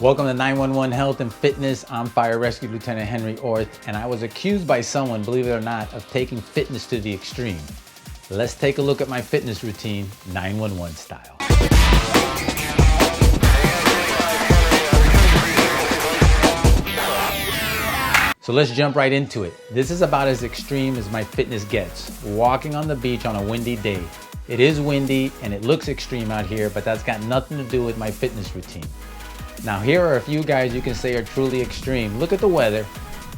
Welcome to 911 Health and Fitness. I'm Fire Rescue Lieutenant Henry Orth, and I was accused by someone, believe it or not, of taking fitness to the extreme. Let's take a look at my fitness routine, 911 style. So let's jump right into it. This is about as extreme as my fitness gets. Walking on the beach on a windy day. It is windy and it looks extreme out here, but that's got nothing to do with my fitness routine. Now here are a few guys you can say are truly extreme. Look at the weather,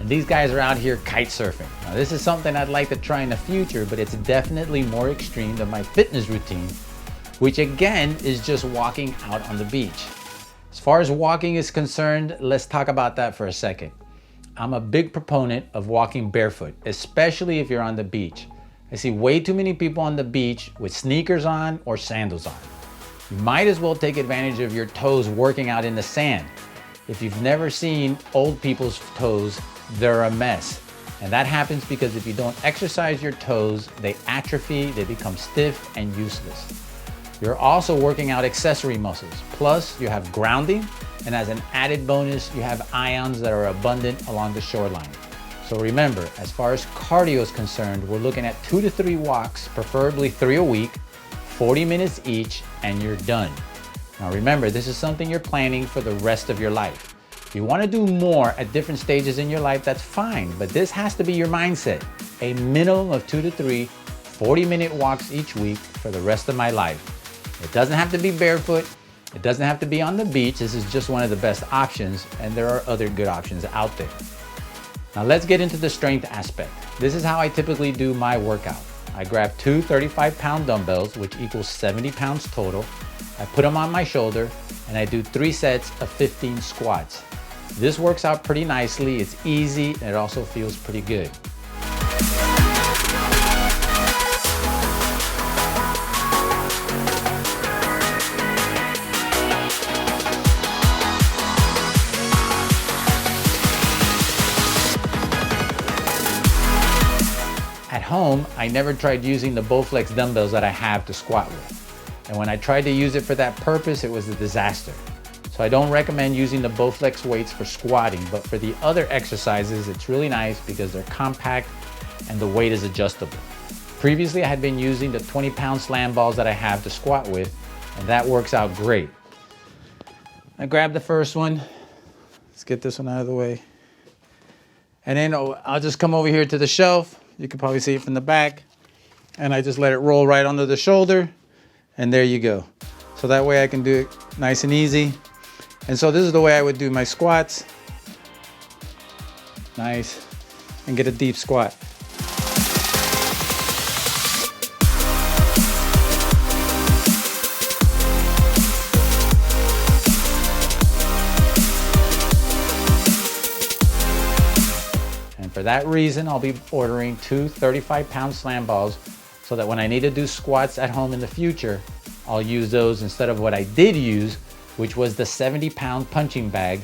and these guys are out here kite surfing. Now this is something I'd like to try in the future, but it's definitely more extreme than my fitness routine, which again is just walking out on the beach. As far as walking is concerned, let's talk about that for a second. I'm a big proponent of walking barefoot, especially if you're on the beach. I see way too many people on the beach with sneakers on or sandals on. You might as well take advantage of your toes working out in the sand. If you've never seen old people's toes, they're a mess. And that happens because if you don't exercise your toes, they atrophy, they become stiff and useless. You're also working out accessory muscles. Plus, you have grounding, and as an added bonus, you have ions that are abundant along the shoreline. So remember, as far as cardio is concerned, we're looking at 2 to 3 walks, preferably 3 a week, 40 minutes each, and you're done. Now remember, this is something you're planning for the rest of your life. If you want to do more at different stages in your life, that's fine, but this has to be your mindset. A minimum of 2 to 3 40-minute walks each week for the rest of my life. It doesn't have to be barefoot. It doesn't have to be on the beach. This is just one of the best options, and there are other good options out there. Now let's get into the strength aspect. This is how I typically do my workout. I grab 2 35-pound dumbbells, which equals 70 pounds total. I put them on my shoulder, and I do 3 sets of 15 squats. This works out pretty nicely. It's easy, and it also feels pretty good. At home, I never tried using the Bowflex dumbbells that I have to squat with. And when I tried to use it for that purpose, it was a disaster. So I don't recommend using the Bowflex weights for squatting, but for the other exercises, it's really nice because they're compact and the weight is adjustable. Previously, I had been using the 20-pound slam balls that I have to squat with, and that works out great. I grab the first one. Let's get this one out of the way. And then I'll just come over here to the shelf. You can probably see it from the back. And I just let it roll right under the shoulder. And there you go. So that way I can do it nice and easy. And so this is the way I would do my squats. Nice. And get a deep squat. For that reason, I'll be ordering 2 35-pound slam balls so that when I need to do squats at home in the future, I'll use those instead of what I did use, which was the 70-pound punching bag,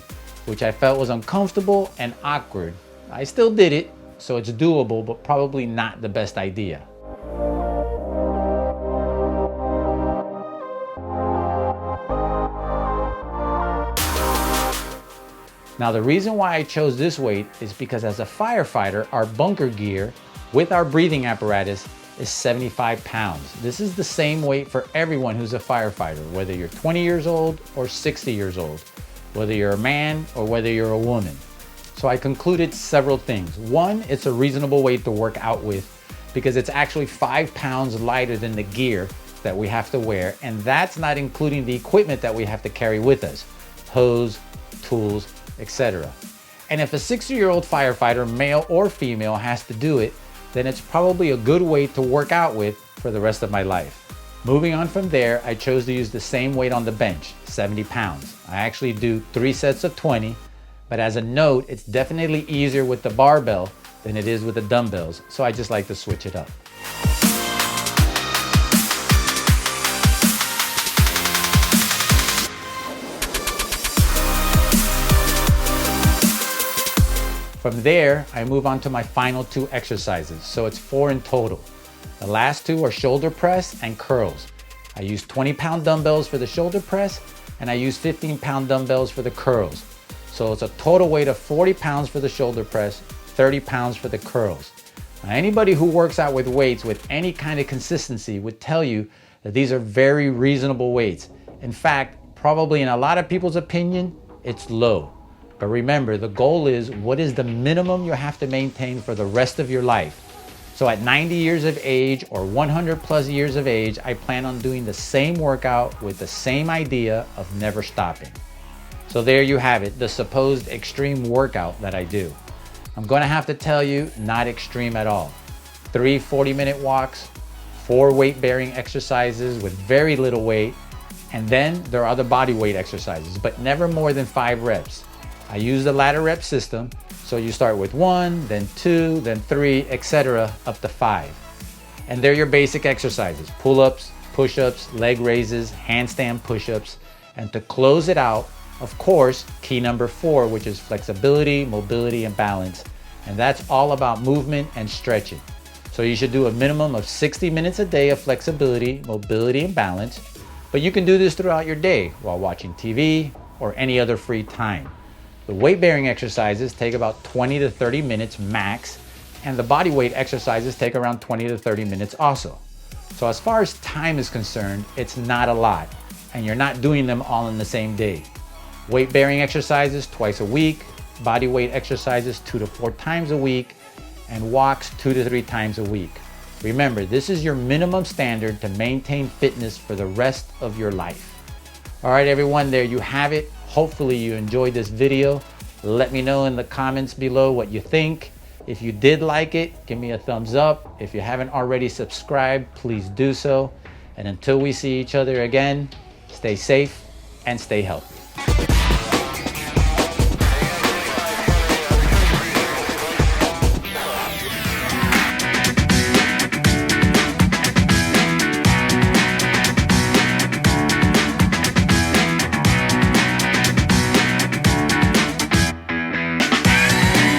which I felt was uncomfortable and awkward. I still did it, so it's doable, but probably not the best idea. Now the reason why I chose this weight is because as a firefighter, our bunker gear with our breathing apparatus is 75 pounds. This is the same weight for everyone who's a firefighter, whether you're 20 years old or 60 years old, whether you're a man or whether you're a woman. So I concluded several things. One, it's a reasonable weight to work out with because it's actually 5 pounds lighter than the gear that we have to wear, and that's not including the equipment that we have to carry with us, hose, tools, etc. And if a 60-year-old firefighter, male or female, has to do it, then it's probably a good weight to work out with for the rest of my life. Moving on from there, I chose to use the same weight on the bench, 70 pounds. I actually do 3 sets of 20, but as a note, it's definitely easier with the barbell than it is with the dumbbells, so I just like to switch it up. From there, I move on to my final 2 exercises, so it's 4 in total. The last 2 are shoulder press and curls. I use 20-pound dumbbells for the shoulder press and I use 15-pound dumbbells for the curls. So it's a total weight of 40 pounds for the shoulder press, 30 pounds for the curls. Now, anybody who works out with weights with any kind of consistency would tell you that these are very reasonable weights. In fact, probably in a lot of people's opinion, it's low. But remember, the goal is, what is the minimum you have to maintain for the rest of your life? So at 90 years of age or 100 plus years of age, I plan on doing the same workout with the same idea of never stopping. So there you have it, the supposed extreme workout that I do. I'm gonna have to tell you, not extreme at all. 3 40-minute walks, 4 weight-bearing exercises with very little weight, and then there are other body weight exercises, but never more than 5 reps. I use the ladder rep system, so you start with 1, then 2, then 3, etc., up to 5. And they're your basic exercises: pull-ups, push-ups, leg raises, handstand push-ups, and to close it out, of course, key number 4, which is flexibility, mobility, and balance. And that's all about movement and stretching. So you should do a minimum of 60 minutes a day of flexibility, mobility, and balance. But you can do this throughout your day while watching TV or any other free time. The weight-bearing exercises take about 20 to 30 minutes max, and the body weight exercises take around 20 to 30 minutes also. So as far as time is concerned, it's not a lot, and you're not doing them all in the same day. Weight-bearing exercises twice a week, body weight exercises 2 to 4 times a week, and walks 2 to 3 times a week. Remember, this is your minimum standard to maintain fitness for the rest of your life. All right, everyone, there you have it. Hopefully you enjoyed this video. Let me know in the comments below what you think. If you did like it, give me a thumbs up. If you haven't already subscribed, please do so. And until we see each other again, stay safe and stay healthy.